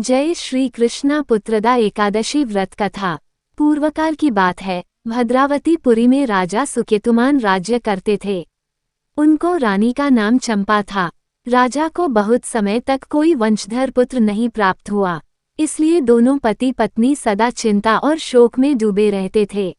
जय श्री कृष्णा। पुत्रदा एकादशी व्रत कथा। पूर्वकाल की बात है। भद्रावतीपुरी में राजा सुकेतुमान राज्य करते थे। उनको रानी का नाम चंपा था। राजा को बहुत समय तक कोई वंशधर पुत्र नहीं प्राप्त हुआ, इसलिए दोनों पति पत्नी सदा चिंता और शोक में डूबे रहते थे।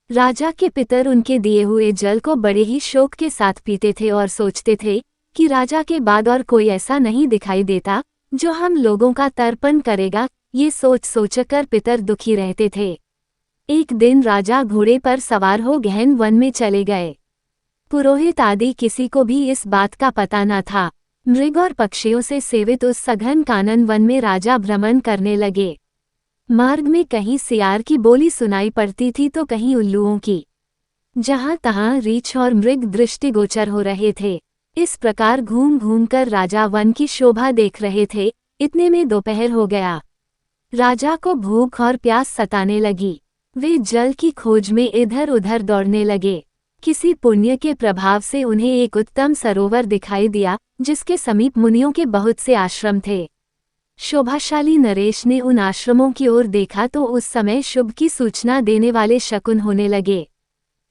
राजा के पितर उनके दिए हुए जल को बड़े ही शोक के साथ पीते थे और सोचते थे कि राजा के बाद और कोई ऐसा नहीं दिखाई देता जो हम लोगों का तर्पण करेगा। ये सोच सोचकर पितर दुखी रहते थे। एक दिन राजा घोड़े पर सवार हो गहन वन में चले गए। पुरोहित आदि किसी को भी इस बात का पता न था। मृग और पक्षियों से सेवित उस सघन कानन वन में राजा भ्रमण करने लगे। मार्ग में कहीं सियार की बोली सुनाई पड़ती थी तो कहीं उल्लुओं की। जहां तहां रीछ और मृग दृष्टिगोचर हो रहे थे। इस प्रकार घूम घूम कर राजा वन की शोभा देख रहे थे। इतने में दोपहर हो गया। राजा को भूख और प्यास सताने लगी। वे जल की खोज में इधर उधर दौड़ने लगे। किसी पुण्य के प्रभाव से उन्हें एक उत्तम सरोवर दिखाई दिया, जिसके समीप मुनियों के बहुत से आश्रम थे। शोभाशाली नरेश ने उन आश्रमों की ओर देखा तो उस समय शुभ की सूचना देने वाले शकुन होने लगे।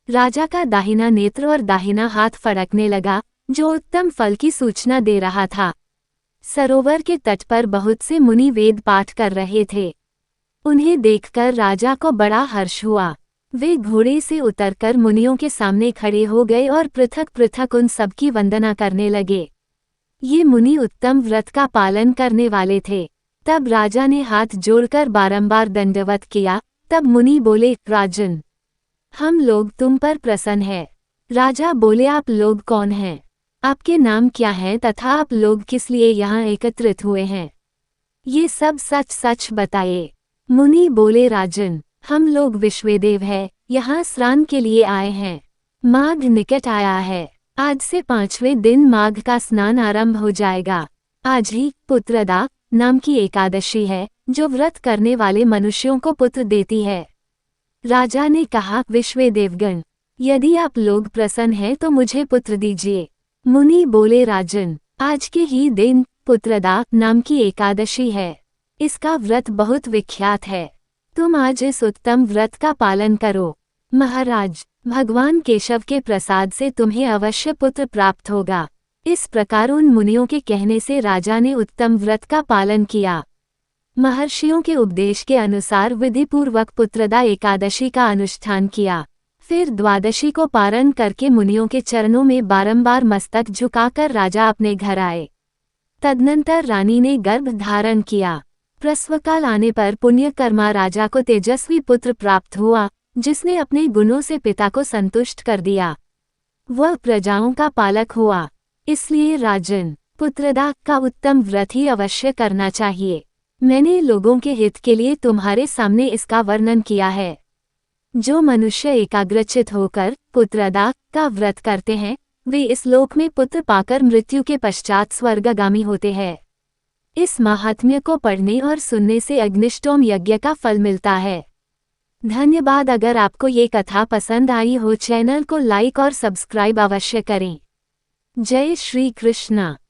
राजा का दाहिना नेत्र और दाहिना हाथ फड़कने लगा, जो उत्तम फल की सूचना दे रहा था। सरोवर के तट पर बहुत से मुनि वेद पाठ कर रहे थे। उन्हें देखकर राजा को बड़ा हर्ष हुआ। वे घोड़े से उतरकर मुनियों के सामने खड़े हो गए और पृथक पृथक उन सबकी वंदना करने लगे। ये मुनि उत्तम व्रत का पालन करने वाले थे। तब राजा ने हाथ जोड़कर बारंबार दंडवत किया। तब मुनि बोले, राजन, हम लोग तुम पर प्रसन्न हैं। राजा बोले, आप लोग कौन हैं? आपके नाम क्या हैं तथा आप लोग किस लिए यहाँ एकत्रित हुए हैं? ये सब सच सच बताइए। मुनि बोले, राजन, हम लोग विश्वेदेव हैं, यहाँ स्नान के लिए आए हैं। माघ निकट आया है। आज से 5वें दिन माघ का स्नान आरंभ हो जाएगा। आज ही पुत्रदा नाम की एकादशी है, जो व्रत करने वाले मनुष्यों को पुत्र देती है। राजा ने कहा, विश्वेदेवगण, यदि आप लोग प्रसन्न हैं तो मुझे पुत्र दीजिए। मुनि बोले, राजन, आज के ही दिन पुत्रदा नाम की एकादशी है। इसका व्रत बहुत विख्यात है। तुम आज इस उत्तम व्रत का पालन करो। महाराज, भगवान केशव के प्रसाद से तुम्हें अवश्य पुत्र प्राप्त होगा। इस प्रकार उन मुनियों के कहने से राजा ने उत्तम व्रत का पालन किया। महर्षियों के उपदेश के अनुसार विधिपूर्वक पुत्रदा एकादशी का अनुष्ठान किया। फिर द्वादशी को पारण करके मुनियों के चरणों में बारंबार मस्तक झुकाकर राजा अपने घर आए। तदनंतर रानी ने गर्भ धारण किया। प्रसवकाल आने पर पुण्यकर्मा राजा को तेजस्वी पुत्र प्राप्त हुआ, जिसने अपने गुणों से पिता को संतुष्ट कर दिया। वह प्रजाओं का पालक हुआ। इसलिए राजन, पुत्रदा का उत्तम व्रत ही अवश्य करना चाहिए। मैंने लोगों के हित के लिए तुम्हारे सामने इसका वर्णन किया है। जो मनुष्य एकाग्रचित होकर पुत्रदा का व्रत करते हैं, वे इस लोक में पुत्र पाकर मृत्यु के पश्चात स्वर्गगामी होते हैं। इस महात्म्य को पढ़ने और सुनने से अग्निष्टोम यज्ञ का फल मिलता है। धन्यवाद। अगर आपको ये कथा पसंद आई हो, चैनल को लाइक और सब्सक्राइब अवश्य करें। जय श्री कृष्णा।